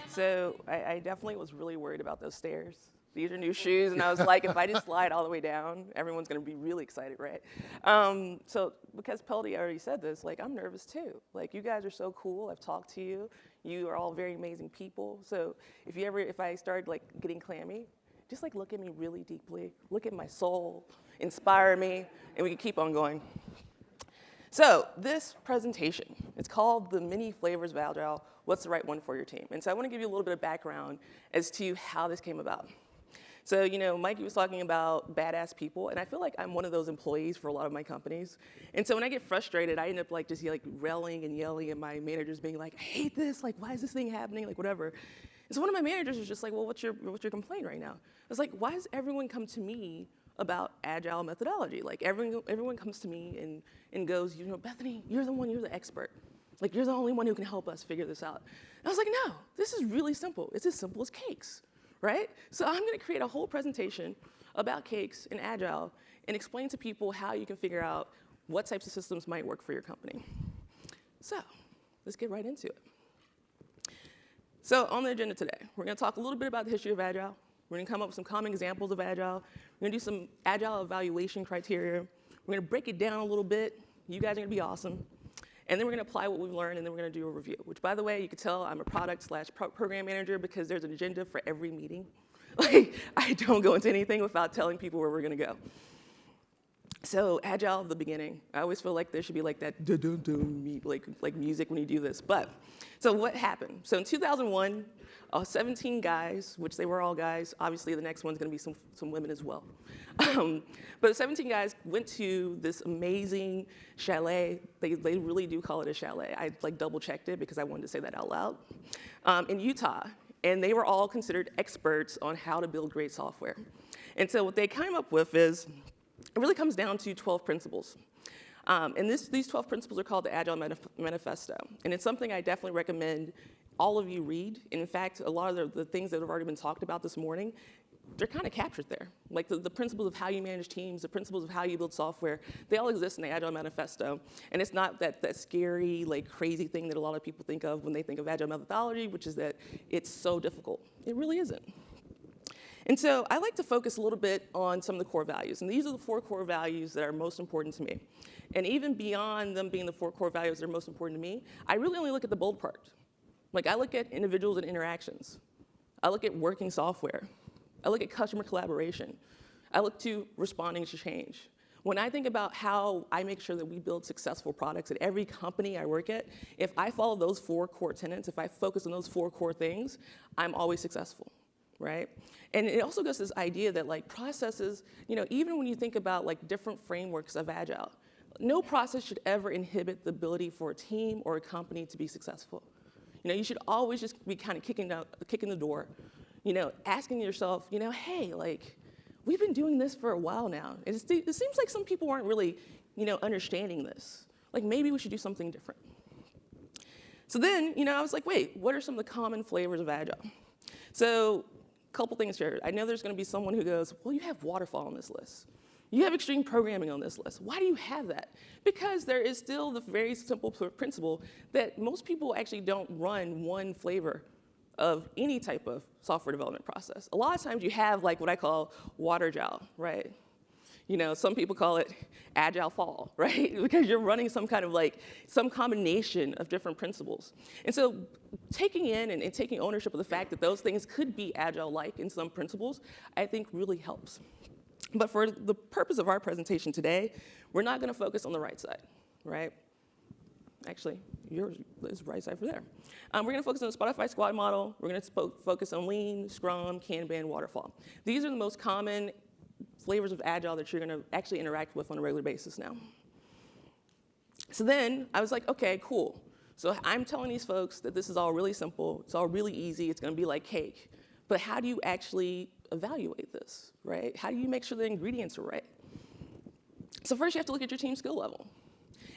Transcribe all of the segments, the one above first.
So I definitely was really worried about those stairs. These are new shoes, and I was like, if I just slide all the way down, everyone's gonna be really excited, right? So because Pelty already said this, like, I'm nervous too. Like, you guys are so cool, I've talked to you. You are all very amazing people. So if I start like getting clammy, just like look at me really deeply, look at my soul, inspire me, and we can keep on going. So this presentation, it's called The Many Flavors of Agile, What's the Right One for Your Team? And so I want to give you a little bit of background as to how this came about. So, Mikey was talking about badass people, and I feel like I'm one of those employees for a lot of my companies. And so when I get frustrated, I end up like just like railing and yelling at my managers, being like, I hate this, like, why is this thing happening, like, whatever. And so one of my managers was just like, well, what's your complaint right now? I was like, why does everyone come to me about Agile methodology? Like, everyone comes to me and goes, Bethany, you're the expert. Like, you're the only one who can help us figure this out. And I was like, no, this is really simple. It's as simple as cakes, right? So I'm gonna create a whole presentation about cakes and Agile and explain to people how you can figure out what types of systems might work for your company. So let's get right into it. So on the agenda today, we're gonna talk a little bit about the history of Agile. We're gonna come up with some common examples of Agile. We're gonna do some Agile evaluation criteria. We're gonna break it down a little bit. You guys are gonna be awesome. And then we're gonna apply what we've learned, and then we're gonna do a review, which, by the way, you can tell I'm a product/program manager because there's an agenda for every meeting. Like, I don't go into anything without telling people where we're gonna go. So Agile at the beginning, I always feel like there should be like that dun-dun-dun, like music when you do this. But, so what happened? So in 2001, 17 guys, which they were all guys, obviously the next one's gonna be some women as well. But 17 guys went to this amazing chalet. They really do call it a chalet. I like double checked it because I wanted to say that out loud, in Utah. And they were all considered experts on how to build great software. And so what they came up with is, it really comes down to 12 principles. And these 12 principles are called the Agile Manifesto. And it's something I definitely recommend all of you read. In fact, a lot of the things that have already been talked about this morning, they're kind of captured there. Like the principles of how you manage teams, the principles of how you build software, they all exist in the Agile Manifesto. And it's not that scary, like crazy thing that a lot of people think of when they think of Agile methodology, which is that it's so difficult. It really isn't. And so I like to focus a little bit on some of the core values. And these are the 4 core values that are most important to me. And even beyond them being the 4 core values that are most important to me, I really only look at the bold part. Like, I look at individuals and interactions. I look at working software. I look at customer collaboration. I look to responding to change. When I think about how I make sure that we build successful products at every company I work at, if I follow those 4 core tenets, if I focus on those 4 core things, I'm always successful, right? And it also goes to this idea that like processes, even when you think about like different frameworks of Agile, no process should ever inhibit the ability for a team or a company to be successful. You should always just be kind of kicking the door, asking yourself, hey, like, we've been doing this for a while now. It seems like some people aren't really, understanding this. Like, maybe we should do something different. So then, I was like, wait, what are some of the common flavors of Agile? So a couple things here. I know there's going to be someone who goes, well, you have waterfall on this list. You have extreme programming on this list. Why do you have that? Because there is still the very simple principle that most people actually don't run one flavor of any type of software development process. A lot of times you have like what I call water-gel, right? Some people call it agile fall, right? Because you're running some kind of some combination of different principles. And so taking in and taking ownership of the fact that those things could be agile-like in some principles, I think really helps. But for the purpose of our presentation today, we're not gonna focus on the right side, right? Actually, yours is right side for there. We're gonna focus on the Spotify squad model. We're gonna focus on Lean, Scrum, Kanban, Waterfall. These are the most common flavors of Agile that you're gonna actually interact with on a regular basis now. So then I was like, okay, cool. So I'm telling these folks that this is all really simple, it's all really easy, it's gonna be like cake. But how do you actually evaluate this, right? How do you make sure the ingredients are right? So first you have to look at your team skill level.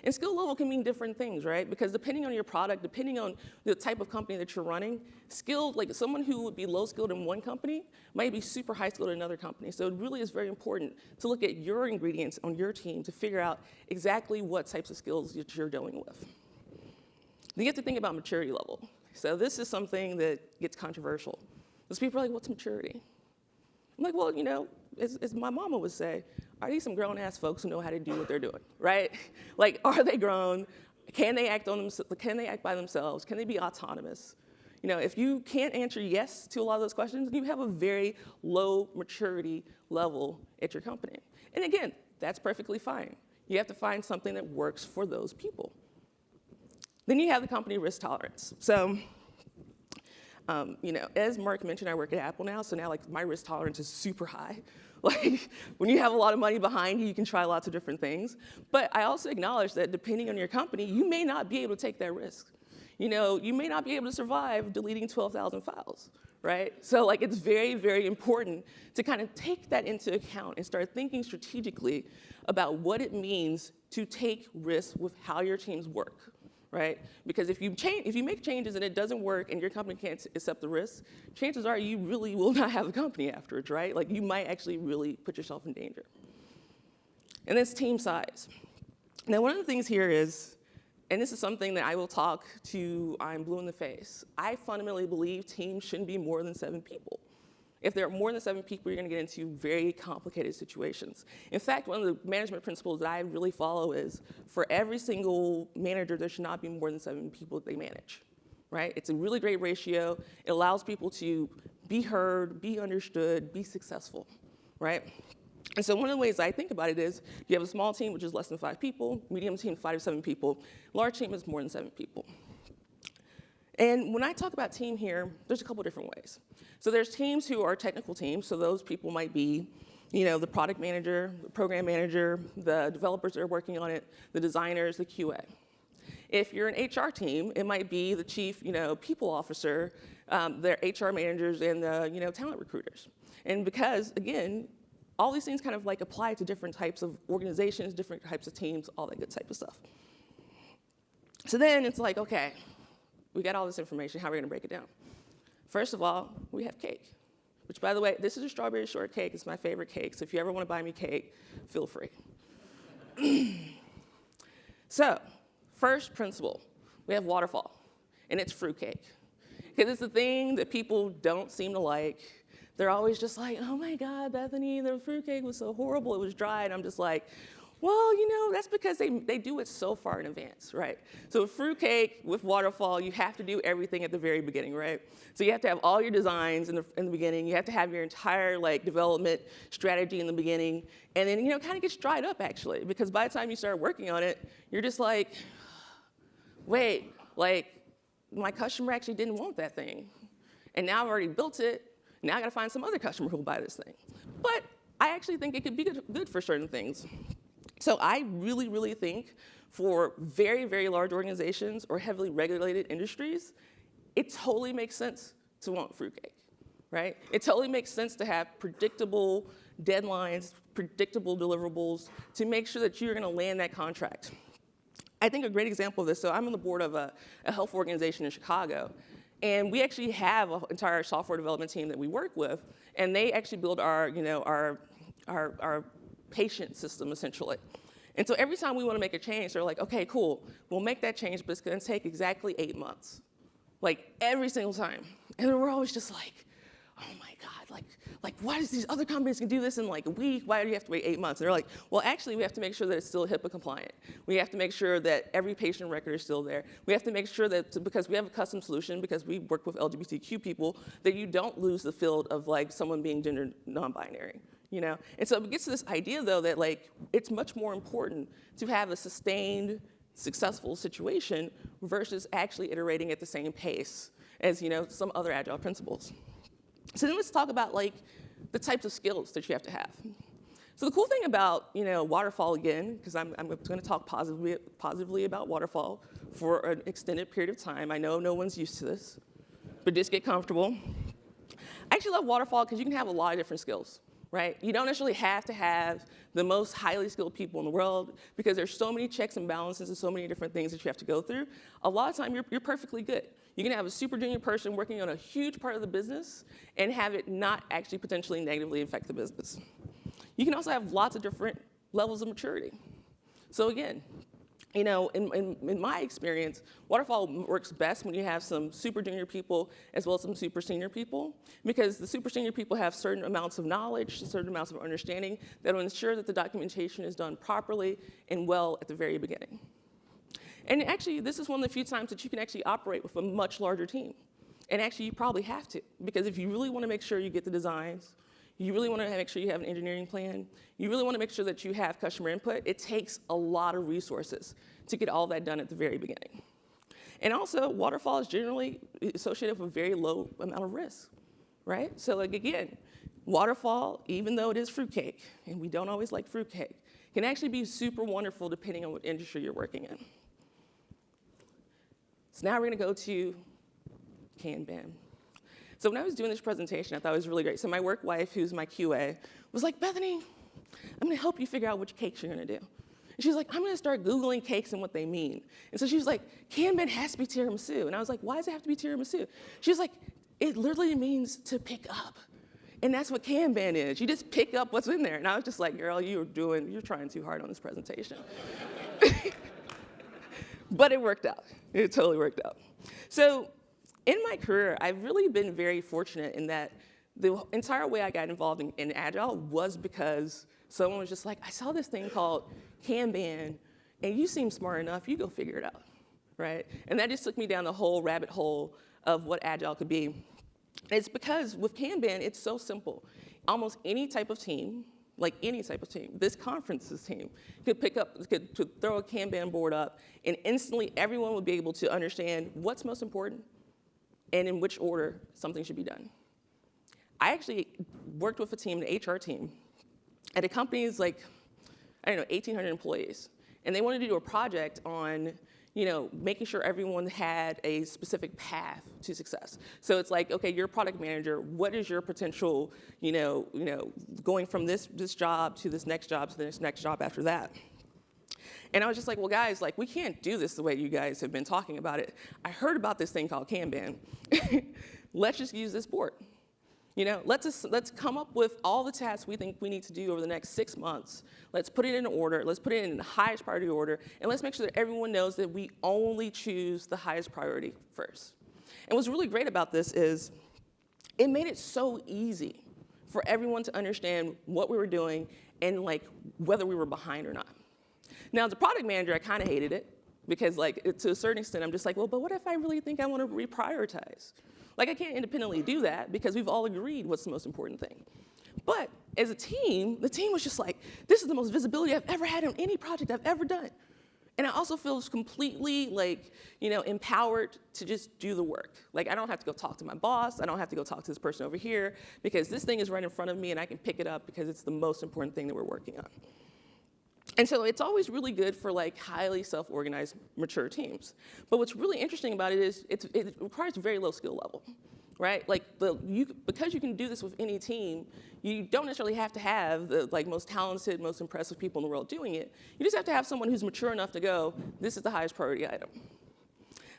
And skill level can mean different things, right? Because depending on your product, depending on the type of company that you're running, skilled, like someone who would be low skilled in one company might be super high skilled in another company. So it really is very important to look at your ingredients on your team to figure out exactly what types of skills that you're dealing with. Then you have to think about maturity level. So this is something that gets controversial. Because people are like, what's maturity? I'm like, well, you know, as my mama would say, are these some grown-ass folks who know how to do what they're doing, right? Like, are they grown? Can they act by themselves? Can they be autonomous? You know, if you can't answer yes to a lot of those questions, you have a very low maturity level at your company. And again, that's perfectly fine. You have to find something that works for those people. Then you have the company risk tolerance. So, you know, as Mark mentioned, I work at Apple now, so now like my risk tolerance is super high. Like when you have a lot of money behind you, you can try lots of different things. But I also acknowledge that depending on your company, you may not be able to take that risk. You know, you may not be able to survive deleting 12,000 files, right? So like it's very, very important to kind of take that into account and start thinking strategically about what it means to take risks with how your teams work. Right? Because if you make changes and it doesn't work and your company can't accept the risk, chances are you really will not have a company afterwards, right? Like you might actually really put yourself in danger. And that's team size. Now one of the things here is, and this is something that I will talk to, I'm blue in the face, I fundamentally believe teams shouldn't be more than 7 people. If there are more than 7 people, you're going to get into very complicated situations. In fact, one of the management principles that I really follow is for every single manager, there should not be more than 7 people that they manage, right? It's a really great ratio. It allows people to be heard, be understood, be successful, right? And so one of the ways I think about it is you have a small team, which is less than 5 people, medium team, 5 to 7 people, large team is more than 7 people. And when I talk about team here, there's a couple different ways. So there's teams who are technical teams, so those people might be, you know, the product manager, the program manager, the developers that are working on it, the designers, the QA. If you're an HR team, it might be the chief, you know, people officer, their HR managers, and the, you know, talent recruiters. And because, again, all these things kind of like apply to different types of organizations, different types of teams, all that good type of stuff. So then it's like, okay, we got all this information, how are we gonna break it down? First of all, we have cake, which by the way, this is a strawberry shortcake, it's my favorite cake, so if you ever wanna buy me cake, feel free. So, first principle, we have waterfall, and it's fruitcake. Because it's the thing that people don't seem to like. They're always just like, oh my God, Bethany, the fruitcake was so horrible, it was dry, and I'm just like, well, you know, that's because they do it so far in advance, right? So fruitcake with waterfall, you have to do everything at the very beginning, right? So you have to have all your designs in the beginning. You have to have your entire like development strategy in the beginning, and then, you know, kind of gets dried up actually, because by the time you start working on it, you're just like, wait, like my customer actually didn't want that thing, and now I've already built it. Now I got to find some other customer who will buy this thing. But I actually think it could be good for certain things. So I really, really think for very, very large organizations or heavily regulated industries, it totally makes sense to want fruitcake, right? It totally makes sense to have predictable deadlines, predictable deliverables to make sure that you're going to land that contract. I think a great example of this, so I'm on the board of a health organization in Chicago, and we actually have an entire software development team that we work with, and they actually build our, you know, our patient system, essentially. And so every time we want to make a change, they're like, okay, cool, we'll make that change, but it's going to take exactly 8 months. Like, every single time. And then we're always just like, oh my God, like why does these other companies can do this in like a week? Why do you have to wait 8 months? And they're like, well, actually, we have to make sure that it's still HIPAA compliant. We have to make sure that every patient record is still there. We have to make sure that, because we have a custom solution, because we work with LGBTQ people, that you don't lose the field of like someone being gender non-binary. You know? And so it gets to this idea, though, that like it's much more important to have a sustained, successful situation versus actually iterating at the same pace as, you know, some other agile principles. So then let's talk about like the types of skills that you have to have. So the cool thing about, you know, waterfall again, because I'm going to talk positively about waterfall for an extended period of time. I know no one's used to this, but just get comfortable. I actually love waterfall because you can have a lot of different skills. Right? You don't necessarily have to have the most highly skilled people in the world because there's so many checks and balances and so many different things that you have to go through. A lot of time, you're perfectly good. You can have a super junior person working on a huge part of the business and have it not actually potentially negatively affect the business. You can also have lots of different levels of maturity. So again, in my experience, waterfall works best when you have some super junior people as well as some super senior people, because the super senior people have certain amounts of knowledge, certain amounts of understanding that will ensure that the documentation is done properly and well at the very beginning. And actually, this is one of the few times that you can actually operate with a much larger team. And actually, you probably have to, because if you really want to make sure you get the designs, you really want to make sure you have an engineering plan, you really want to make sure that you have customer input, it takes a lot of resources to get all that done at the very beginning. And also, waterfall is generally associated with a very low amount of risk, right? So like again, waterfall, even though it is fruitcake, and we don't always like fruitcake, can actually be super wonderful depending on what industry you're working in. So now we're going to go to Kanban. So when I was doing this presentation, I thought it was really great. So my work wife, who's my QA, was like, Bethany, I'm going to help you figure out which cakes you're going to do. And she's like, I'm going to start Googling cakes and what they mean. And so she was like, Kanban has to be tiramisu. And I was like, why does it have to be tiramisu? She was like, it literally means to pick up. And that's what Kanban is. You just pick up what's in there. And I was just like, girl, you're trying too hard on this presentation. But it worked out. It totally worked out. So in my career, I've really been very fortunate in that the entire way I got involved in Agile was because someone was just like, I saw this thing called Kanban, and you seem smart enough, you go figure it out, right? And that just took me down the whole rabbit hole of what Agile could be. And it's because with Kanban, it's so simple. Almost any type of team, like any type of team, this conference's team could throw a Kanban board up, and instantly everyone would be able to understand what's most important and in which order something should be done. I actually worked with a team, an HR team, at a company's like, 1,800 employees. And they wanted to do a project on, making sure everyone had a specific path to success. So it's like, okay, you're a product manager. What is your potential, going from this job to this next job to the next job after that? And I was just like, well, guys, like, we can't do this the way you guys have been talking about it. I heard about this thing called Kanban. Let's just use this board. Let's come up with all the tasks we think we need to do over the next 6 months. Let's put it in order. Let's put it in the highest priority order. And let's make sure that everyone knows that we only choose the highest priority first. And what's really great about this is it made it so easy for everyone to understand what we were doing and like whether we were behind or not. Now, as a product manager, I kind of hated it because, to a certain extent, I'm just like, well, but what if I really think I want to reprioritize? Like, I can't independently do that because we've all agreed what's the most important thing. But as a team, the team was just like, this is the most visibility I've ever had on any project I've ever done. And I also feel completely empowered to just do the work. Like, I don't have to go talk to my boss. I don't have to go talk to this person over here because this thing is right in front of me and I can pick it up because it's the most important thing that we're working on. And so it's always really good for highly self-organized, mature teams. But what's really interesting about it is it requires a very low skill level, right? Because you can do this with any team, you don't necessarily have to have the most talented, most impressive people in the world doing it. You just have to have someone who's mature enough to go, this is the highest priority item.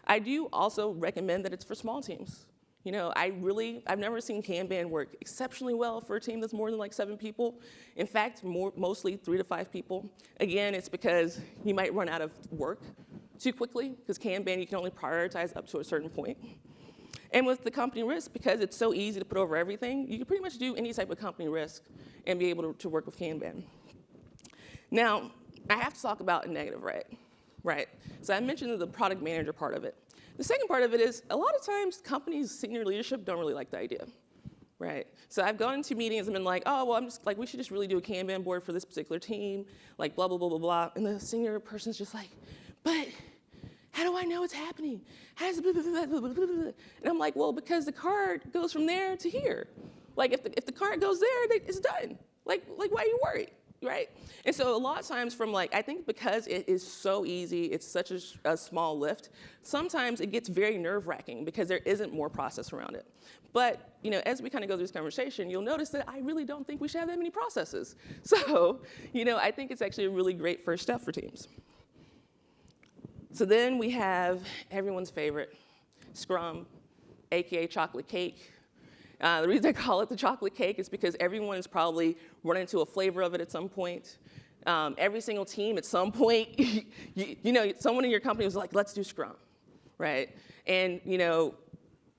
I do also recommend that it's for small teams. I've never seen Kanban work exceptionally well for a team that's more than 7 people. In fact, mostly 3 to 5 people. Again, it's because you might run out of work too quickly, because Kanban, you can only prioritize up to a certain point. And with the company risk, because it's so easy to put over everything, you can pretty much do any type of company risk and be able to work with Kanban. Now, I have to talk about a negative, right? So I mentioned the product manager part of it. The second part of it is a lot of times companies' senior leadership don't really like the idea, right? So I've gone into meetings and been like, oh, well, I'm just we should just really do a Kanban board for this particular team, blah, blah, blah, blah, blah. And the senior person's just like, but how do I know it's happening? How does it blah, blah, blah, blah, blah, blah. And I'm like, well, because the card goes from there to here. If the card goes there, it's done. Why are you worried? Right? And so a lot of times I think because it is so easy, it's such a small lift, sometimes it gets very nerve-wracking because there isn't more process around it. But, as we kind of go through this conversation, you'll notice that I really don't think we should have that many processes. So, I think it's actually a really great first step for teams. So then we have everyone's favorite, Scrum, AKA chocolate cake. The reason I call it the chocolate cake is because everyone has probably run into a flavor of it at some point. Every single team at some point, someone in your company was like, let's do Scrum, right? And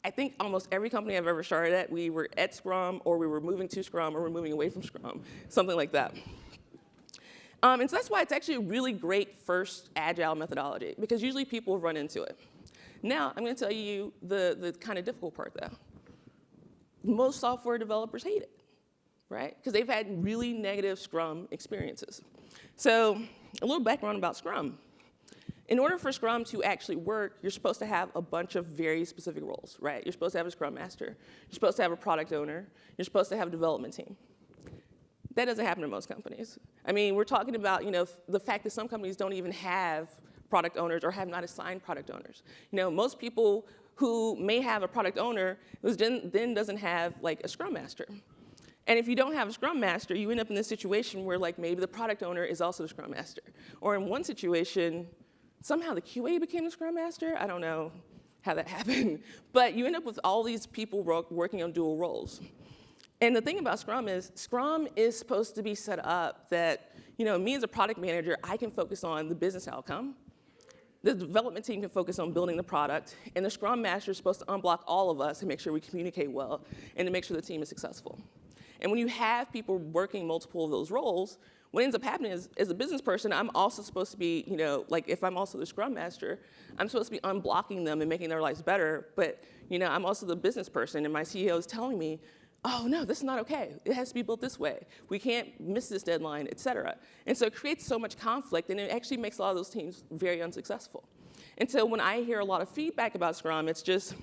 I think almost every company I've ever started at, we were at Scrum, or we were moving to Scrum, or we're moving away from Scrum, something like that. And so that's why it's actually a really great first Agile methodology, because usually people run into it. Now, I'm going to tell you the kind of difficult part, though. Most software developers hate it, right? Because they've had really negative Scrum experiences. So a little background about Scrum. In order for Scrum to actually work, you're supposed to have a bunch of very specific roles, right? You're supposed to have a Scrum Master. You're supposed to have a product owner. You're supposed to have a development team. That doesn't happen in most companies. I mean, we're talking about the fact that some companies don't even have product owners or have not assigned product owners. Most people who may have a product owner then doesn't have like a Scrum Master. And if you don't have a Scrum Master, you end up in this situation where like maybe the product owner is also the Scrum Master. Or in one situation, somehow the QA became the Scrum Master. I don't know how that happened. But you end up with all these people working on dual roles. And the thing about Scrum is supposed to be set up that, me as a product manager, I can focus on the business outcome. The development team can focus on building the product, and the Scrum Master is supposed to unblock all of us and make sure we communicate well and to make sure the team is successful. And when you have people working multiple of those roles, what ends up happening is, as a business person, I'm also supposed to be, like if I'm also the Scrum Master, I'm supposed to be unblocking them and making their lives better, but I'm also the business person, and my CEO is telling me, oh no, this is not okay. It has to be built this way. We can't miss this deadline, et cetera. And so it creates so much conflict, and it actually makes a lot of those teams very unsuccessful. And so when I hear a lot of feedback about Scrum, it's just,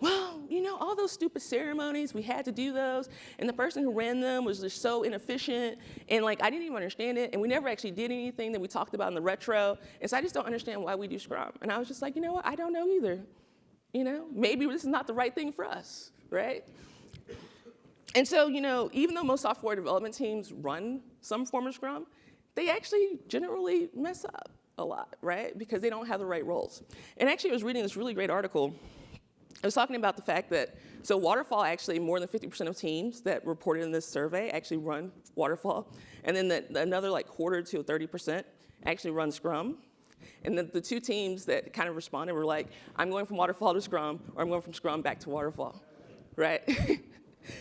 well, all those stupid ceremonies, we had to do those, and the person who ran them was just so inefficient, and like I didn't even understand it, and we never actually did anything that we talked about in the retro, and so I just don't understand why we do Scrum. And I was just like, you know what, I don't know either. Maybe this is not the right thing for us, right? And so, even though most software development teams run some form of Scrum, they actually generally mess up a lot, right? Because they don't have the right roles. And actually, I was reading this really great article. I was talking about the fact that, so waterfall actually, more than 50% of teams that reported in this survey actually run waterfall. And then another like quarter to 30% actually run Scrum. And the two teams that kind of responded were like, I'm going from waterfall to Scrum, or I'm going from Scrum back to waterfall, right?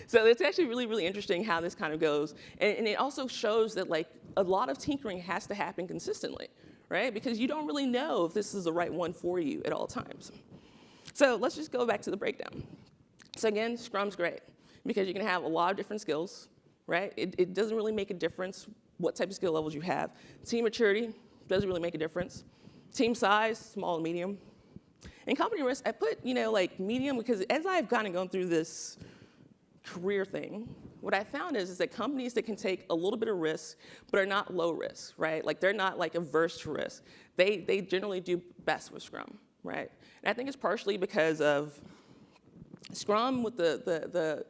So it's actually really, really interesting how this kind of goes. And it also shows that like a lot of tinkering has to happen consistently, right? Because you don't really know if this is the right one for you at all times. So let's just go back to the breakdown. So again, Scrum's great because you can have a lot of different skills, right? It doesn't really make a difference what type of skill levels you have. Team maturity doesn't really make a difference. Team size, small and medium. And company risk, I put, like medium because as I've kind of gone through this career thing, what I found is that companies that can take a little bit of risk but are not low risk, right? Like they're not like averse to risk. They generally do best with Scrum, right? And I think it's partially because of Scrum with the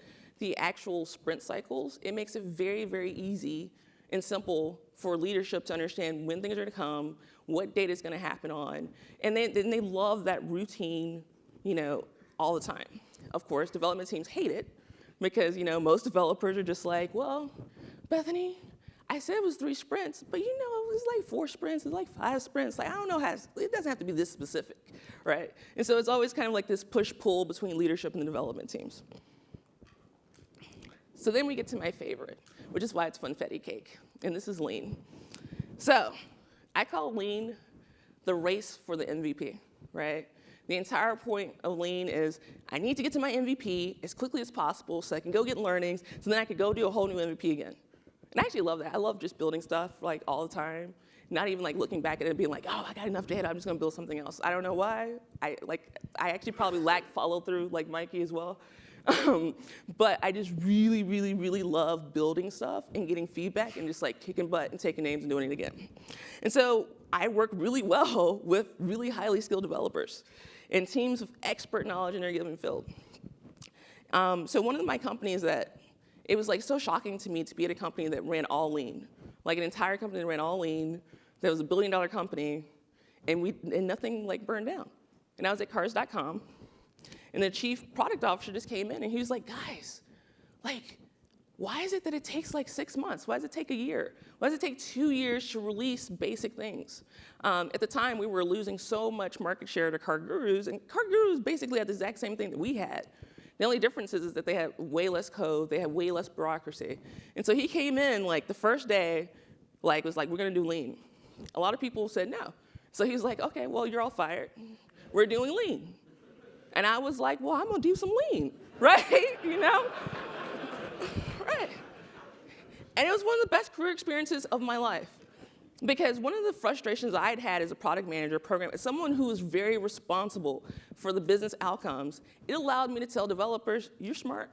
actual sprint cycles. It makes it very, very easy and simple for leadership to understand when things are going to come, what data is going to happen on, and then they love that routine, all the time. Of course, development teams hate it, because most developers are just like, well, Bethany, I said it was 3 sprints, but it was like 4 sprints, it's like 5 sprints. Like I don't know it doesn't have to be this specific, right? And so it's always kind of like this push-pull between leadership and the development teams. So then we get to my favorite, which is why it's funfetti cake, and this is lean. So I call lean the race for the MVP, right? The entire point of lean is I need to get to my MVP as quickly as possible so I can go get learnings, so then I could go do a whole new MVP again. And I actually love that. I love just building stuff like all the time, not even like looking back at it and being like, oh, I got enough data, I'm just gonna build something else. I don't know why. I actually probably lack follow through like Mikey as well. But I just really, really, really love building stuff and getting feedback and just like kicking butt and taking names and doing it again. And so I work really well with really highly skilled developers and teams of expert knowledge in their given field. So one of my companies that, it was like so shocking to me to be at a company that ran all lean, like an entire company that ran all lean, that was $1 billion company, and nothing like burned down. And I was at cars.com, and the chief product officer just came in and he was like, guys, like, why is it that it takes like 6 months? Why does it take a year? Why does it take 2 years to release basic things? At the time, we were losing so much market share to car gurus, and car gurus basically had the exact same thing that we had. The only difference is that they had way less code, they had way less bureaucracy. And so he came in like the first day, was like, we're gonna do lean. A lot of people said no. So he was like, okay, well, you're all fired. We're doing lean. And I was like, well, I'm gonna do some lean, right? You know? Right. And it was one of the best career experiences of my life. Because one of the frustrations I'd had as a product manager program, as someone who was very responsible for the business outcomes, it allowed me to tell developers, you're smart.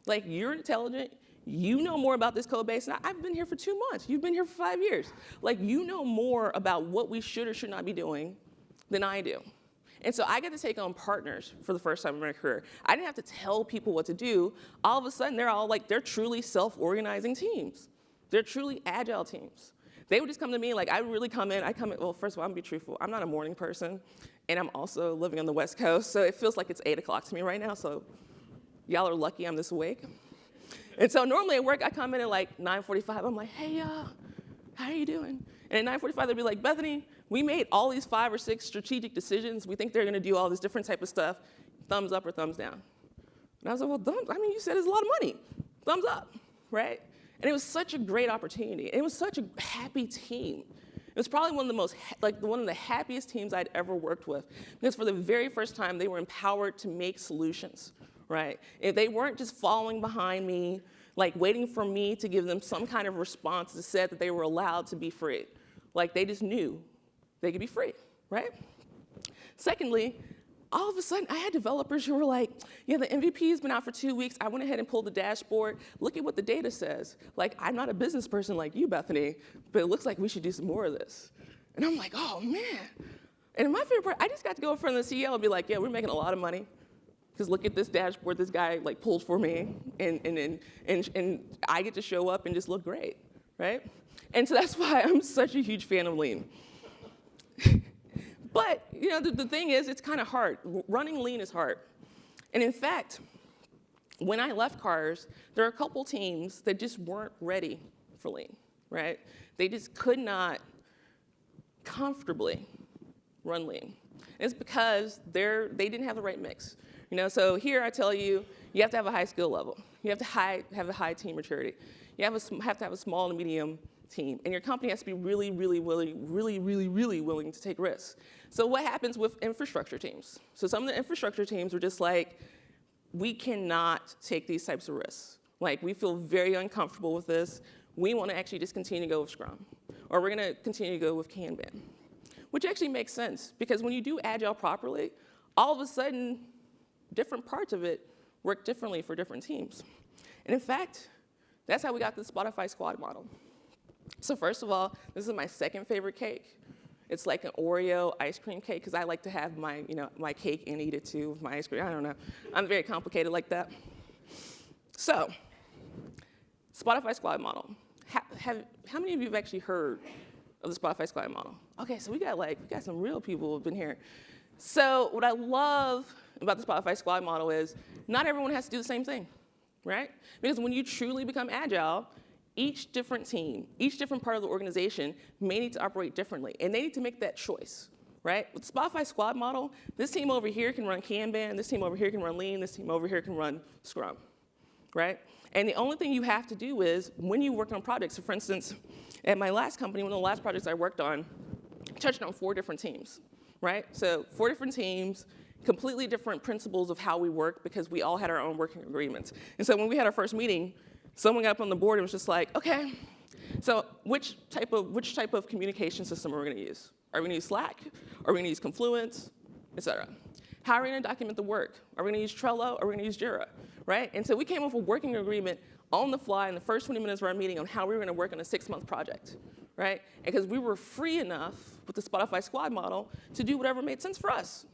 Like, you're intelligent. You know more about this code base. And I've been here for 2 months. You've been here for 5 years. Like, you know more about what we should or should not be doing than I do. And so I got to take on partners for the first time in my career. I didn't have to tell people what to do. All of a sudden, they're truly self-organizing teams. They're truly agile teams. They would just come to me, like, I would really come in, well, first of all, I'm gonna be truthful. I'm not a morning person, and I'm also living on the West Coast, so it feels like it's 8 o'clock to me right now, so y'all are lucky I'm this awake. And so normally at work, I come in at like 9:45. I'm like, hey, y'all, how are you doing? And at 9:45, they'd be like, Bethany, we made all these 5 or 6 strategic decisions. We think they're gonna do all this different type of stuff. Thumbs up or thumbs down? And I was like, well, you said it's a lot of money. Thumbs up, right? And it was such a great opportunity. And it was such a happy team. It was probably one of the happiest teams I'd ever worked with. Because for the very first time, they were empowered to make solutions, right? If they weren't just following behind me, like waiting for me to give them some kind of response that said that they were allowed to be free. Like, they just knew they could be free, right? Secondly, all of a sudden, I had developers who were like, yeah, the MVP has been out for 2 weeks. I went ahead and pulled the dashboard. Look at what the data says. Like, I'm not a business person like you, Bethany, but it looks like we should do some more of this. And I'm like, oh, man. And my favorite part, I just got to go in front of the CEO and be like, yeah, we're making a lot of money. Because look at this dashboard this guy like pulled for me, and I get to show up and just look great, right? And so that's why I'm such a huge fan of lean. But the thing is, it's kind of hard. Running lean is hard. And in fact, when I left Cars, there are a couple teams that just weren't ready for lean, right? They just could not comfortably run lean. And it's because they didn't have the right mix. So here I tell you, you have to have a high skill level. You have to have a high team maturity. You have to have a small and medium team. And your company has to be really, really willing to take risks. So what happens with infrastructure teams? So some of the infrastructure teams were just like, we cannot take these types of risks. Like, we feel very uncomfortable with this. We want to actually just continue to go with Scrum. Or we're going to continue to go with Kanban. Which actually makes sense, because when you do Agile properly, all of a sudden, different parts of it work differently for different teams. And in fact, that's how we got the Spotify squad model. So first of all, this is my second favorite cake. It's like an Oreo ice cream cake, because I like to have my, my cake and eat it too with my ice cream. I don't know. I'm very complicated like that. So, Spotify squad model. How many of you have actually heard of the Spotify squad model? Okay, so we got some real people who have been here. So what I love about the Spotify squad model is not everyone has to do the same thing, right? Because when you truly become agile, each different team, each different part of the organization may need to operate differently, and they need to make that choice, right? With the Spotify squad model, this team over here can run Kanban, this team over here can run Lean, this team over here can run Scrum, right? And the only thing you have to do is, when you work on projects, so for instance, at my last company, one of the last projects I worked on, I touched on 4 different teams, right? So 4 different teams, completely different principles of how we work, because we all had our own working agreements. And so when we had our first meeting, someone got up on the board and was just like, okay, so which type of communication system are we gonna use? Are we gonna use Slack? Are we gonna use Confluence, et cetera? How are we gonna document the work? Are we gonna use Trello? Are we gonna use Jira, right? And so we came up with a working agreement on the fly in the first 20 minutes of our meeting on how we were gonna work on a 6-month project, right? And because we were free enough with the Spotify squad model to do whatever made sense for us,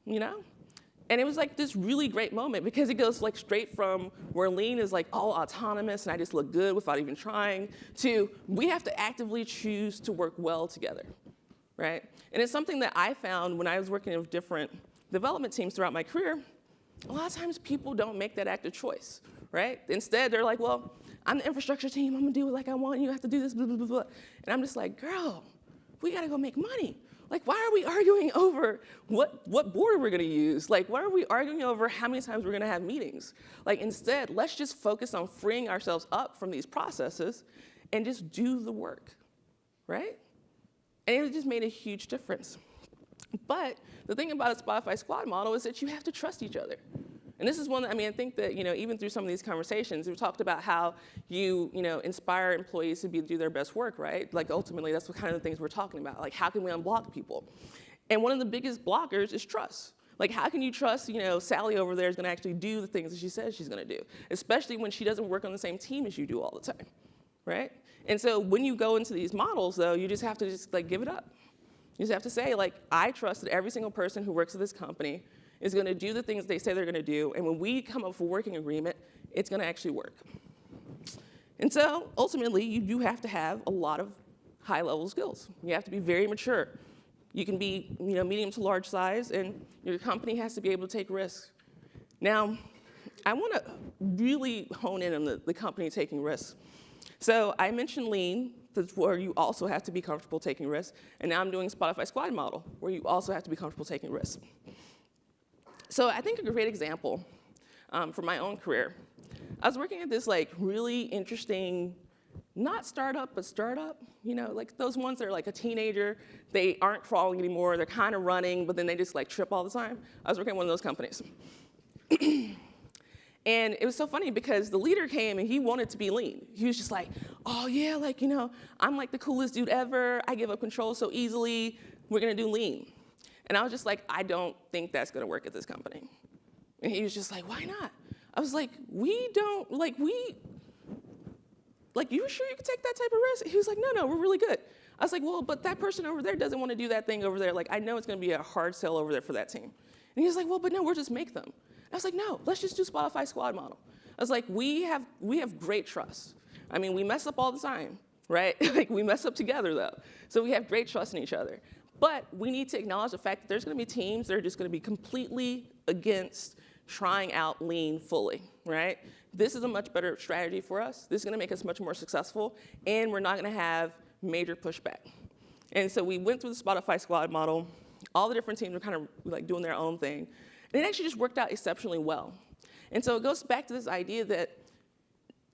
And it was like this really great moment, because it goes like straight from where Lean is like all autonomous and I just look good without even trying, to we have to actively choose to work well together, right? And it's something that I found when I was working with different development teams throughout my career. A lot of times people don't make that active choice, right? Instead, they're like, well, I'm the infrastructure team, I'm gonna do it like I want, you have to do this, blah, blah, blah, blah. And I'm just like, girl, we gotta go make money. Like, why are we arguing over what board we're gonna use? Like, why are we arguing over how many times we're gonna have meetings? Like, instead, let's just focus on freeing ourselves up from these processes and just do the work, right? And it just made a huge difference. But the thing about a Spotify squad model is that you have to trust each other. And this is one that, I think that, even through some of these conversations, we've talked about how you inspire employees to do their best work, right? Like, ultimately, that's what kind of the things we're talking about. Like, how can we unblock people? And one of the biggest blockers is trust. Like, how can you trust, Sally over there is gonna actually do the things that she says she's gonna do, especially when she doesn't work on the same team as you do all the time, right? And so when you go into these models, though, you just have to give it up. You just have to say, like, I trust that every single person who works at this company is going to do the things they say they're going to do, and when we come up with a working agreement, it's going to actually work. And so, ultimately, you do have to have a lot of high-level skills. You have to be very mature. You can be, medium to large size, and your company has to be able to take risks. Now, I want to really hone in on the company taking risks. So I mentioned lean, that's where you also have to be comfortable taking risks, and now I'm doing Spotify squad model, where you also have to be comfortable taking risks. So I think a great example from my own career, I was working at this really interesting, not startup, but startup, like those ones that are like a teenager, they aren't crawling anymore, they're kind of running, but then they just trip all the time. I was working at one of those companies. And it was so funny because the leader came and he wanted to be lean. He was just like, oh yeah, I'm like the coolest dude ever, I give up control so easily, we're gonna do lean. And I was just like, I don't think that's gonna work at this company. And he was just like, why not? I was like, you sure you can take that type of risk? He was like, no, we're really good. I was like, well, but that person over there doesn't want to do that thing over there. Like, I know it's gonna be a hard sell over there for that team. And he was like, well, but no, we'll just make them. I was like, no, let's just do Spotify squad model. I was like, we have great trust. We mess up all the time, right? We mess up together though. So we have great trust in each other. But we need to acknowledge the fact that there's gonna be teams that are just gonna be completely against trying out lean fully, right? This is a much better strategy for us. This is gonna make us much more successful, and we're not gonna have major pushback. And so we went through the Spotify squad model. All the different teams were kind of doing their own thing. And it actually just worked out exceptionally well. And so it goes back to this idea that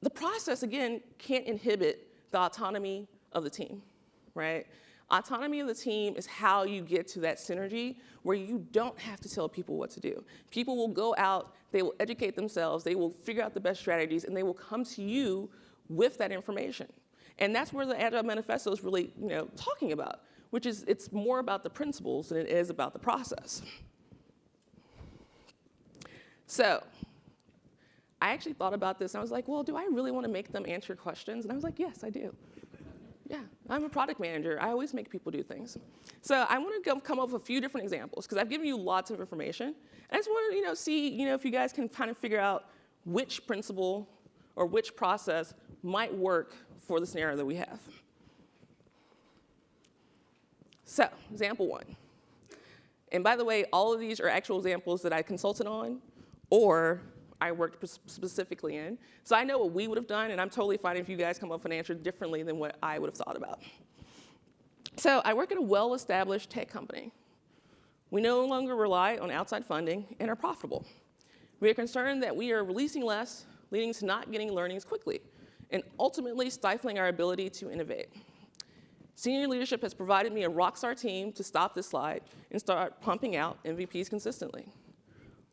the process, again, can't inhibit the autonomy of the team, right? Autonomy of the team is how you get to that synergy where you don't have to tell people what to do. People will go out, they will educate themselves, they will figure out the best strategies, and they will come to you with that information. And that's where the Agile Manifesto is really talking about, which is it's more about the principles than it is about the process. So I actually thought about this, and I was like, well, do I really want to make them answer questions? And I was like, yes, I do. Yeah, I'm a product manager. I always make people do things. So I want to come up with a few different examples, because I've given you lots of information. And I just want to see if you guys can kind of figure out which principle or which process might work for the scenario that we have. So, example one. And by the way, all of these are actual examples that I consulted on or I worked specifically in. So I know what we would have done, and I'm totally fine if you guys come up with an answer differently than what I would have thought about. So I work at a well-established tech company. We no longer rely on outside funding and are profitable. We are concerned that we are releasing less, leading to not getting learnings quickly, and ultimately stifling our ability to innovate. Senior leadership has provided me a rockstar team to stop this slide and start pumping out MVPs consistently.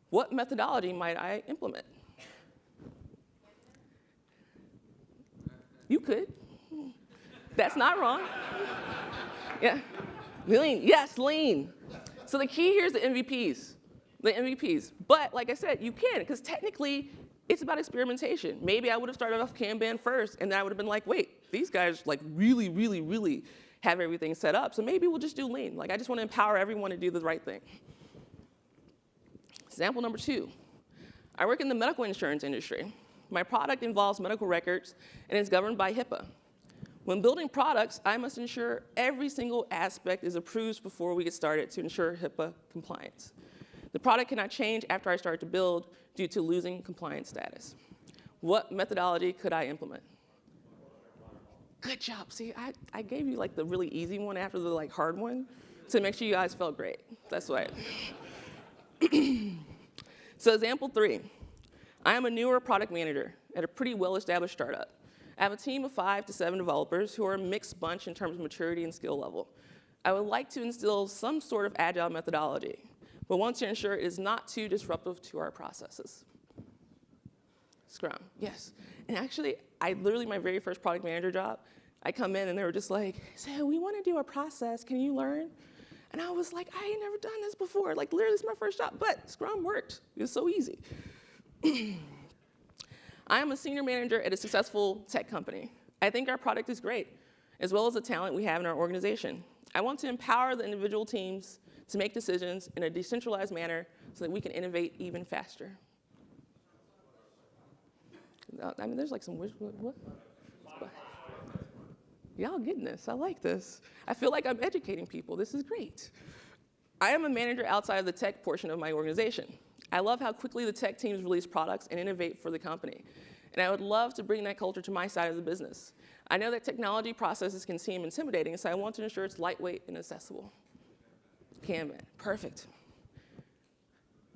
What methodology might I implement? You could. That's not wrong. Yeah. Lean, yes, lean. So the key here is the MVPs. But like I said, you can, because technically it's about experimentation. Maybe I would have started off Kanban first, and then I would have been like, wait, these guys really have everything set up, so maybe we'll just do lean. I just want to empower everyone to do the right thing. Example number 2, I work in the medical insurance industry. My product involves medical records and is governed by HIPAA. When building products, I must ensure every single aspect is approved before we get started to ensure HIPAA compliance. The product cannot change after I start to build due to losing compliance status. What methodology could I implement? Good job. See, I gave you like the really easy one after the like hard one to make sure you guys felt great. That's right. So example 3, I am a newer product manager at a pretty well-established startup. I have a team of 5 to 7 developers who are a mixed bunch in terms of maturity and skill level. I would like to instill some sort of agile methodology, but want to ensure it is not too disruptive to our processes. Scrum, yes. And actually, literally my very first product manager job, I come in and they were just like, so we want to do a process, can you learn? And I was like, I ain't never done this before. Like literally, this is my first job, but Scrum worked. It was so easy. I am a senior manager at a successful tech company. I think our product is great, as well as the talent we have in our organization. I want to empower the individual teams to make decisions in a decentralized manner so that we can innovate even faster. I mean, there's like some, what? Y'all getting this, I like this. I feel like I'm educating people, this is great. I am a manager outside of the tech portion of my organization. I love how quickly the tech teams release products and innovate for the company. And I would love to bring that culture to my side of the business. I know that technology processes can seem intimidating, so I want to ensure it's lightweight and accessible. Kanban, perfect.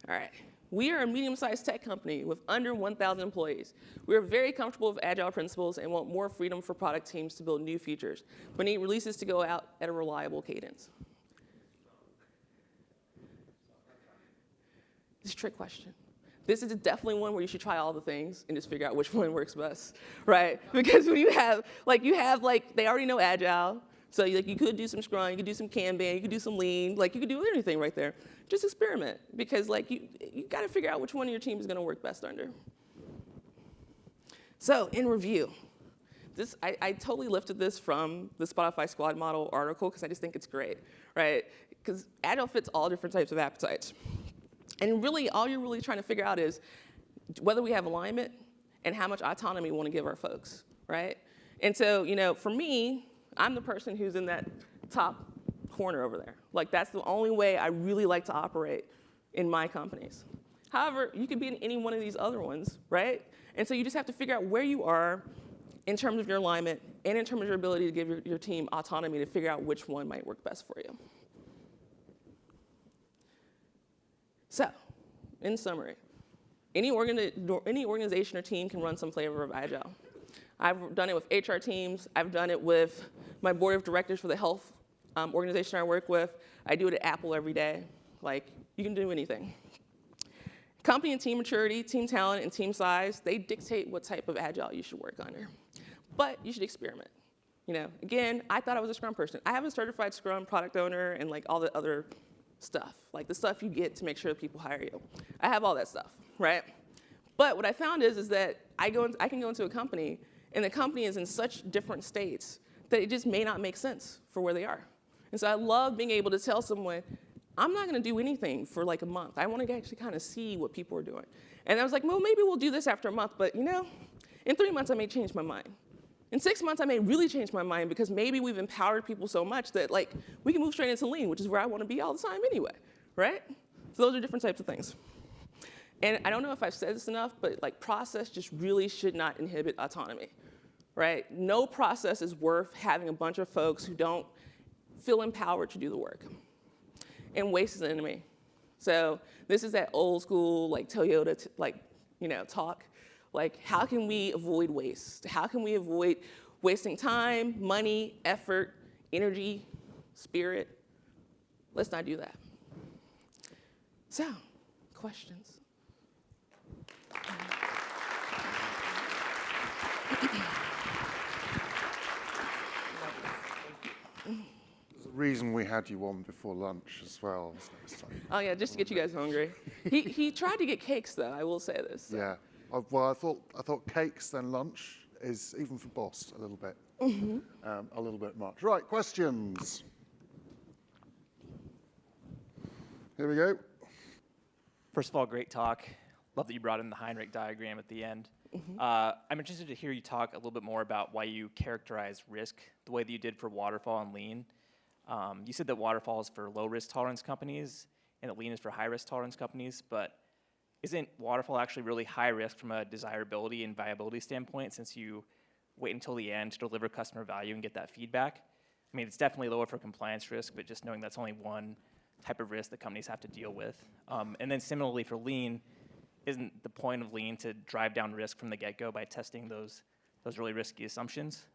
All right. We are a medium-sized tech company with under 1,000 employees. We are very comfortable with agile principles and want more freedom for product teams to build new features, but need releases to go out at a reliable cadence. This is a trick question. This is definitely one where you should try all the things and just figure out which one works best, right? Because when you have they already know agile, so you could do some Scrum, you could do some Kanban, you could do some Lean, you could do anything right there. Just experiment, because you got to figure out which one of your team is going to work best under. So in review, I totally lifted this from the Spotify Squad Model article because I just think it's great, right? Because Agile fits all different types of appetites. And really, all you're really trying to figure out is whether we have alignment and how much autonomy we want to give our folks, right? And so, for me, I'm the person who's in that top corner over there. That's the only way I really like to operate in my companies. However, you could be in any one of these other ones, right? And so you just have to figure out where you are in terms of your alignment and in terms of your ability to give your team autonomy to figure out which one might work best for you. So, in summary, any organization or team can run some flavor of Agile. I've done it with HR teams. I've done it with my board of directors for the health organization I work with. I do it at Apple every day. You can do anything. Company and team maturity, team talent, and team size, they dictate what type of Agile you should work under. But you should experiment. Again, I thought I was a Scrum person. I have a certified Scrum product owner and all the other stuff, the stuff you get to make sure that people hire you. I have all that stuff, right? But what I found is that I can go into a company, and the company is in such different states that it just may not make sense for where they are. And so I love being able to tell someone, I'm not going to do anything for a month. I want to actually kind of see what people are doing. And I was like, well, maybe we'll do this after a month, but in 3 months I may change my mind. In 6 months I may really change my mind because maybe we've empowered people so much that we can move straight into Lean, which is where I want to be all the time anyway, right? So those are different types of things. And I don't know if I've said this enough, but process just really should not inhibit autonomy, right? No process is worth having a bunch of folks who don't feel empowered to do the work. And waste is an enemy. So this is that old school Toyota talk. How can we avoid waste? How can we avoid wasting time, money, effort, energy, spirit? Let's not do that. So, questions? There's a reason we had you on before lunch as well. Oh yeah, just to get you guys hungry. He tried to get cakes though, I will say this. So. Yeah. Well, I thought cakes then lunch is, even for Boss, a little bit, a little bit much. Right, questions. Here we go. First of all, great talk. Love that you brought in the Heinrich diagram at the end. I'm interested to hear you talk a little bit more about why you characterize risk the way that you did for Waterfall and Lean. You said that Waterfall is for low risk tolerance companies and that Lean is for high risk tolerance companies, but isn't waterfall actually really high risk from a desirability and viability standpoint, since you wait until the end to deliver customer value and get that feedback? I mean, it's definitely lower for compliance risk, but just knowing that's only one type of risk that companies have to deal with. And then similarly for lean, isn't the point of lean to drive down risk from the get-go by testing those really risky assumptions?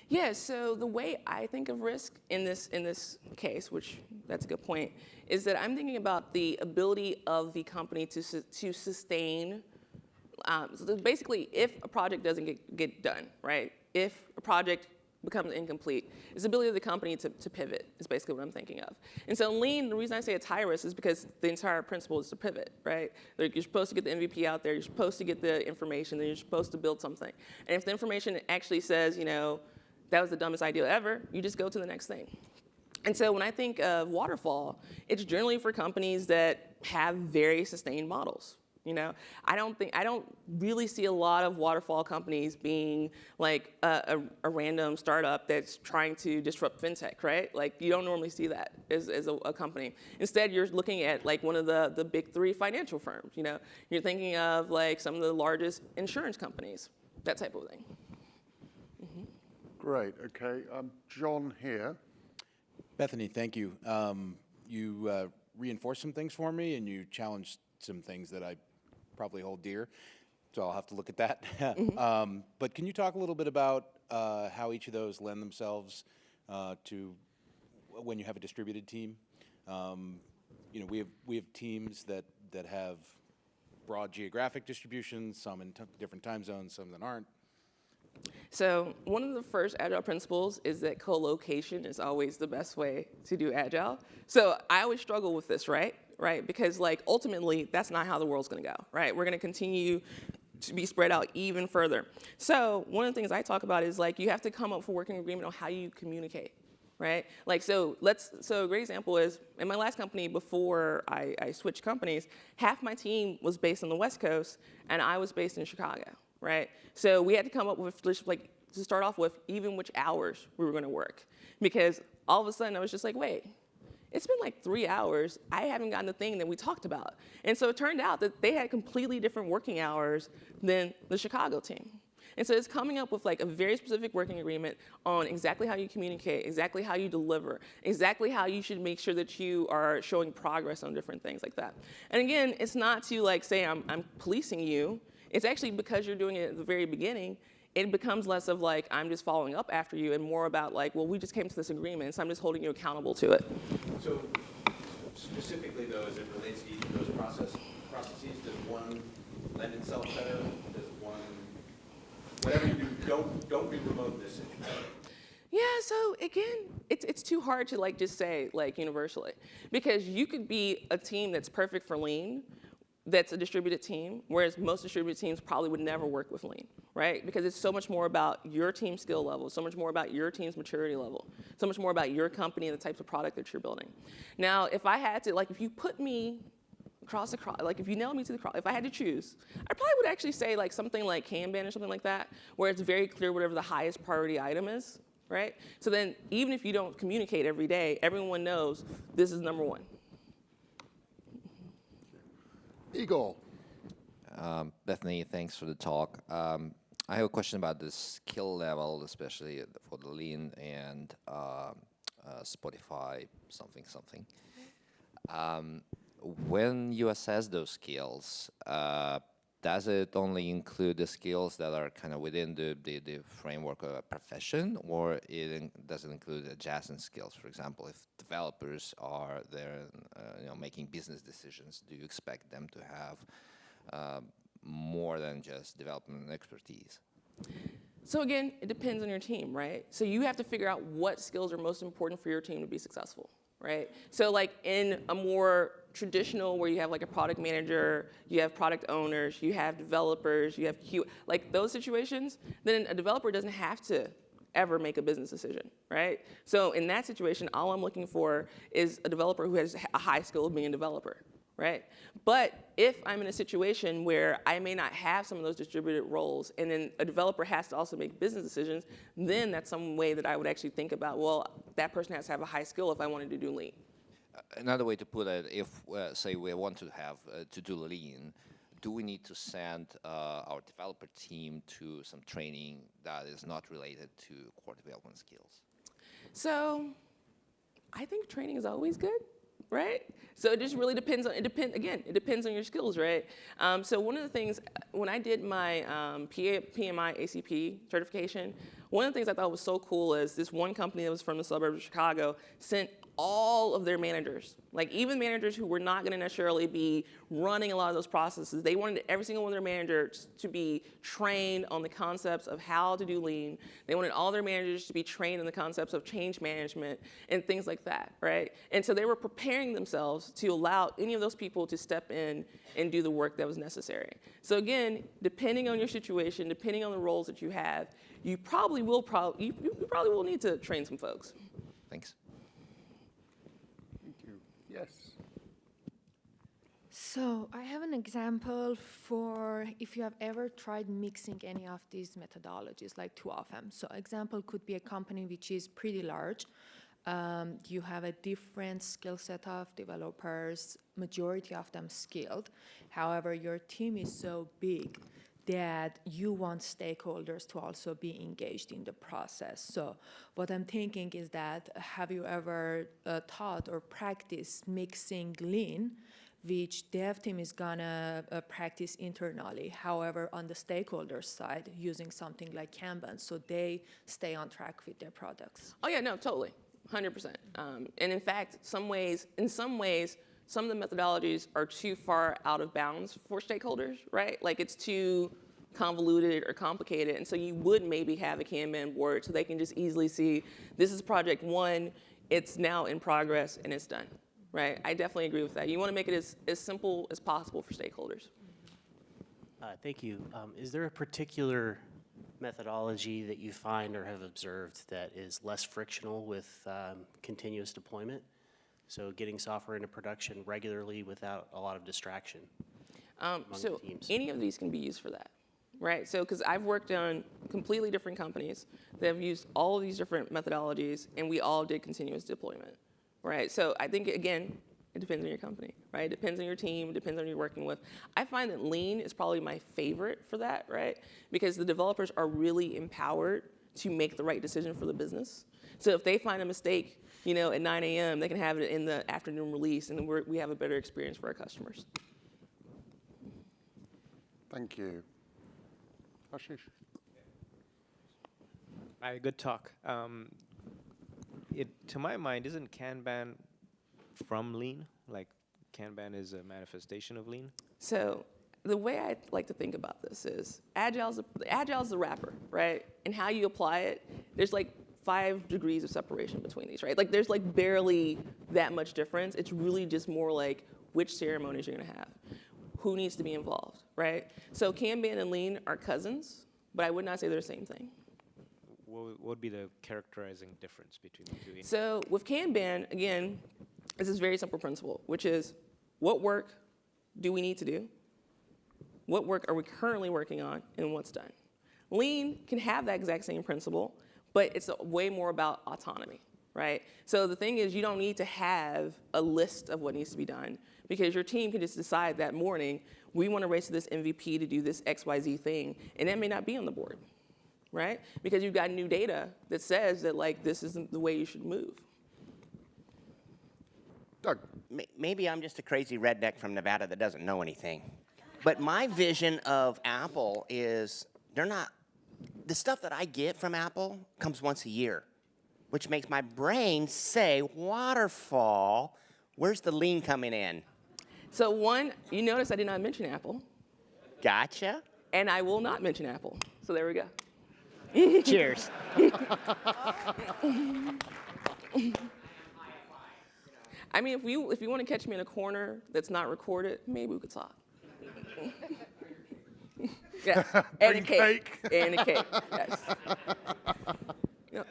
Yeah, so the way I think of risk in this case, which that's a good point, is that I'm thinking about the ability of the company to sustain. So basically, if a project doesn't get done, right? If a project becomes incomplete, it's the ability of the company to pivot is basically what I'm thinking of. And so lean, the reason I say it's high risk is because the entire principle is to pivot, right? Like you're supposed to get the MVP out there, you're supposed to get the information, then you're supposed to build something. And if the information actually says, that was the dumbest idea ever, you just go to the next thing. And so when I think of waterfall, it's generally for companies that have very sustained models. I don't really see a lot of waterfall companies being like a random startup that's trying to disrupt fintech, right? Like you don't normally see that as a company. Instead, you're looking at like one of the big three financial firms. You're thinking of like some of the largest insurance companies, that type of thing. Mm-hmm. Great. Okay. John here. Bethany, thank you. You reinforced some things for me, and you challenged some things that I probably hold dear, so I'll have to look at that. Mm-hmm. But can you talk a little bit about how each of those lend themselves to when you have a distributed team? We have teams that have broad geographic distributions, some in different time zones, some that aren't. So one of the first Agile principles is that co-location is always the best way to do Agile. So I always struggle with this, right? Because like ultimately, that's not how the world's gonna go, right? We're gonna continue to be spread out even further. So one of the things I talk about is like you have to come up with a working agreement on how you communicate, right? Like so a great example is in my last company before I switched companies, half my team was based on the West Coast and I was based in Chicago. Right? So we had to come up with, like, to start off with, even which hours we were going to work. Because all of a sudden, I was just like, wait, it's been like 3 hours. I haven't gotten the thing that we talked about. And so it turned out that they had completely different working hours than the Chicago team. And so it's coming up with like a very specific working agreement on exactly how you communicate, exactly how you deliver, exactly how you should make sure that you are showing progress on different things like that. And again, it's not to like say I'm policing you. It's actually because you're doing it at the very beginning, it becomes less of like, I'm just following up after you and more about like, well, we just came to this agreement, so I'm just holding you accountable to it. So specifically though, as it relates to each of those processes, does one lend itself better? Does one, whatever you do, don't be remote this situation? Yeah, so again, it's too hard to like just say like universally. Because you could be a team that's perfect for lean, that's a distributed team, whereas most distributed teams probably would never work with lean, right? Because it's so much more about your team skill level, so much more about your team's maturity level, so much more about your company and the types of product that you're building. Now, if I had to, like if you put me across, like if you nailed me to the cross, if I had to choose, I probably would actually say like something like Kanban or something like that, where it's very clear whatever the highest priority item is, right? So then even if you don't communicate every day, everyone knows this is number one. Igor. Bethany, thanks for the talk. I have a question about the skill level, especially for the lean and Spotify something. When you assess those skills, does it only include the skills that are kind of within the framework of a profession, or does it include adjacent skills? For example, if developers are there, making business decisions, do you expect them to have more than just development expertise? So again, it depends on your team, right? So you have to figure out what skills are most important for your team to be successful, right? So like in a more traditional where you have like a product manager, you have product owners, you have developers, you have like those situations, then a developer doesn't have to ever make a business decision, right? So in that situation, all I'm looking for is a developer who has a high skill of being a developer, right? But if I'm in a situation where I may not have some of those distributed roles and then a developer has to also make business decisions, then that's some way that I would actually think about, well, that person has to have a high skill if I wanted to do lean. Another way to put it, if say we want to have to do lean, do we need to send our developer team to some training that is not related to core development skills? So I think training is always good, right? So it just really depends on, it depends on your skills, right? So one of the things, when I did my PMI ACP certification, one of the things I thought was so cool is this one company that was from the suburbs of Chicago sent all of their managers, like even managers who were not gonna necessarily be running a lot of those processes, they wanted every single one of their managers to be trained on the concepts of how to do lean. They wanted all their managers to be trained in the concepts of change management and things like that, right? And so they were preparing themselves to allow any of those people to step in and do the work that was necessary. So again, depending on your situation, depending on the roles that you have, you probably will need to train some folks. Thanks. Thank you. Yes. So I have an example for if you have ever tried mixing any of these methodologies, like two of them. So example could be a company which is pretty large. You have a different skill set of developers, majority of them skilled. However, your team is so big that you want stakeholders to also be engaged in the process. So what I'm thinking is that, have you ever taught or practiced mixing lean, which dev team is gonna practice internally, however, on the stakeholder side, using something like Kanban, so they stay on track with their products? Oh yeah, no, totally, 100%. And in fact, in some ways, some of the methodologies are too far out of bounds for stakeholders, right? Like it's too convoluted or complicated, and so you would maybe have a Kanban board so they can just easily see, this is project one, it's now in progress, and it's done, right? I definitely agree with that. You want to make it as simple as possible for stakeholders. Thank you. Is there a particular methodology that you find or have observed that is less frictional with continuous deployment? So getting software into production regularly without a lot of distraction among So the teams? any of these can be used for that, right? So because I've worked on completely different companies that have used all of these different methodologies, and we all did continuous deployment, right? So I think, again, it depends on your company, right? It depends on your team, it depends on who you're working with. I find that lean is probably my favorite for that, right? Because the developers are really empowered to make the right decision for the business. So if they find a mistake, you know, at 9 a.m., they can have it in the afternoon release, and then we have a better experience for our customers. Thank you. Ashish. Hi, good talk. To my mind, isn't Kanban from Lean? Like Kanban is a manifestation of Lean? So the way I like to think about this is Agile's the wrapper, right? And how you apply it, there's like 5 degrees of separation between these, right? Like there's like barely that much difference. It's really just more like which ceremonies you're gonna have, who needs to be involved, right? So Kanban and Lean are cousins, but I would not say they're the same thing. What would be the characterizing difference between the two? So with Kanban, again, this is a very simple principle, which is what work do we need to do? What work are we currently working on, and what's done? Lean can have that exact same principle, but it's way more about autonomy, right? So the thing is, you don't need to have a list of what needs to be done, because your team can just decide that morning, we want to race to this MVP to do this XYZ thing, and that may not be on the board, right? Because you've got new data that says that like this isn't the way you should move. Doug. Maybe I'm just a crazy redneck from Nevada that doesn't know anything. But my vision of Apple is the stuff that I get from Apple comes once a year, which makes my brain say, waterfall, where's the lean coming in? So one, you notice I did not mention Apple, Gotcha. and I will not mention Apple. So there we go. Cheers. I mean, if you want to catch me in a corner that's not recorded, maybe we could talk. Yes, and a cake. And a cake, yes. Yep.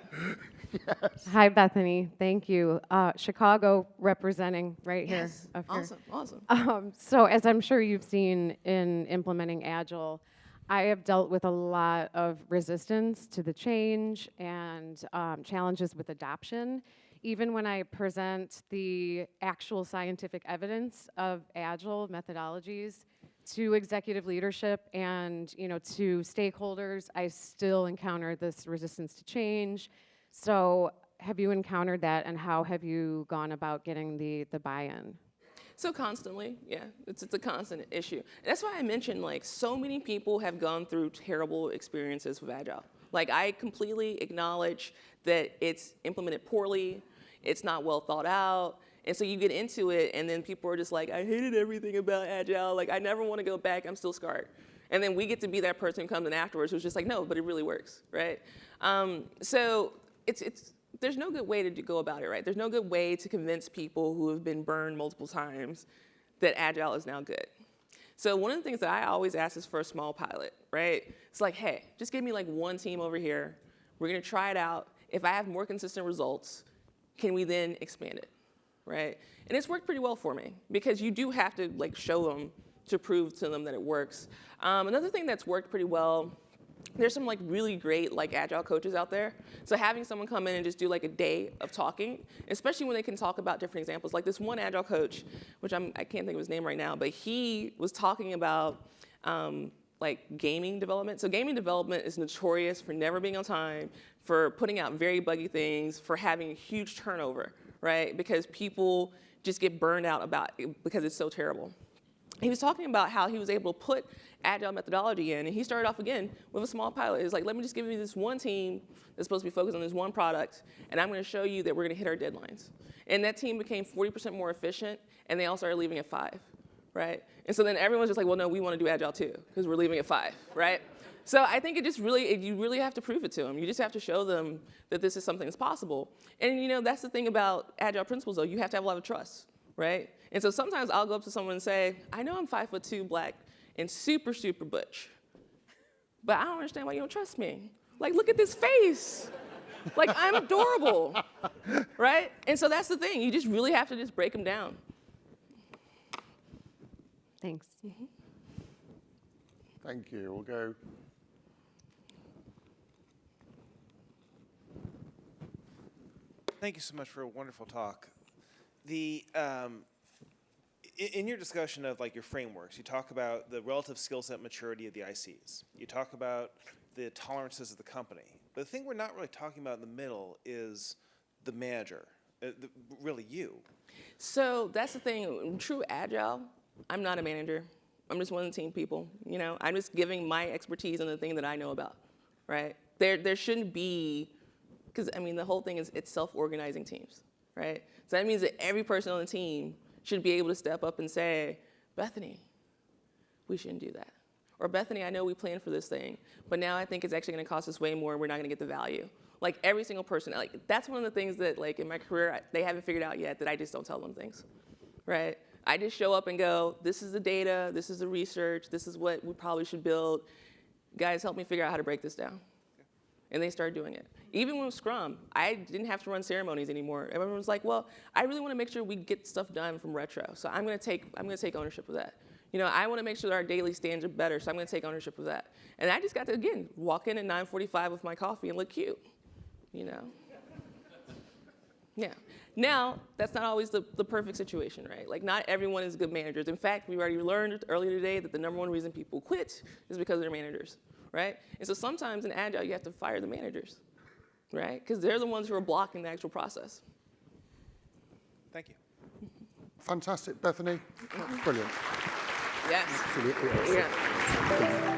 Yes. Hi, Bethany. Thank you. Chicago representing right here. Yes. Up here. Awesome. So as I'm sure you've seen in implementing Agile, I have dealt with a lot of resistance to the change and challenges with adoption. Even when I present the actual scientific evidence of Agile methodologies to executive leadership and, to stakeholders, I still encounter this resistance to change. So have you encountered that, and how have you gone about getting the buy-in? So constantly, yeah, it's a constant issue. And that's why I mentioned, like, so many people have gone through terrible experiences with Agile. Like, I completely acknowledge that it's implemented poorly, it's not well thought out, and so you get into it, and then people are just like, I hated everything about Agile, like, I never want to go back, I'm still scarred. And then we get to be that person who comes in afterwards who's just like, no, but it really works, right? So there's no good way to go about it, right? There's no good way to convince people who have been burned multiple times that Agile is now good. So one of the things that I always ask is for a small pilot, right? It's like, hey, just give me like one team over here. We're gonna try it out. If I have more consistent results, can we then expand it, right? And it's worked pretty well for me, because you do have to like show them to prove to them that it works. Another thing that's worked pretty well, there's some like really great like Agile coaches out there. So having someone come in and just do like a day of talking, especially when they can talk about different examples. Like this one Agile coach, which I can't think of his name right now, but he was talking about like gaming development. So gaming development is notorious for never being on time, for putting out very buggy things, for having huge turnover, right? Because people just get burned out about it because it's so terrible. He was talking about how he was able to put Agile methodology in, and he started off again with a small pilot. He was like, let me just give you this one team that's supposed to be focused on this one product, and I'm gonna show you that we're gonna hit our deadlines. And that team became 40% more efficient, and they all started leaving at 5, right? And so then everyone's just like, well, no, we wanna do Agile too, because we're leaving at 5, right? So I think you really have to prove it to them. You just have to show them that this is something that's possible. And that's the thing about Agile principles though, you have to have a lot of trust, right? And so sometimes I'll go up to someone and say, I know I'm 5'2", black, and super, super butch, but I don't understand why you don't trust me. Like, look at this face. Like, I'm adorable, right? And so that's the thing. You just really have to just break them down. Thanks. Mm-hmm. Thank you. We'll go. Thank you so much for a wonderful talk. In your discussion of like your frameworks, you talk about the relative skill set maturity of the ICs. You talk about the tolerances of the company. But the thing we're not really talking about in the middle is the manager, really you. So that's the thing. In true Agile, I'm not a manager. I'm just one of the team people. I'm just giving my expertise on the thing that I know about, right? There shouldn't be, because I mean the whole thing is it's self-organizing teams, right? So that means that every person on the team should be able to step up and say, Bethany, we shouldn't do that. Or Bethany, I know we planned for this thing, but now I think it's actually gonna cost us way more and we're not gonna get the value. Like every single person, like that's one of the things that like in my career, they haven't figured out yet, that I just don't tell them things, right? I just show up and go, this is the data, this is the research, this is what we probably should build. Guys, help me figure out how to break this down. And they started doing it. Even with Scrum, I didn't have to run ceremonies anymore. Everyone was like, well, I really want to make sure we get stuff done from retro. So I'm going to take ownership of that. I want to make sure that our daily stands are better, so I'm going to take ownership of that. And I just got to, again, walk in at 9:45 with my coffee and look cute, Yeah. Now, that's not always the perfect situation, right? Like, not everyone is good managers. In fact, we already learned earlier today that the #1 reason people quit is because of their managers, right? And so sometimes in Agile, you have to fire the managers, right? Because they're the ones who are blocking the actual process. Thank you. Fantastic, Bethany. Brilliant. Yes. Absolutely awesome. Yeah.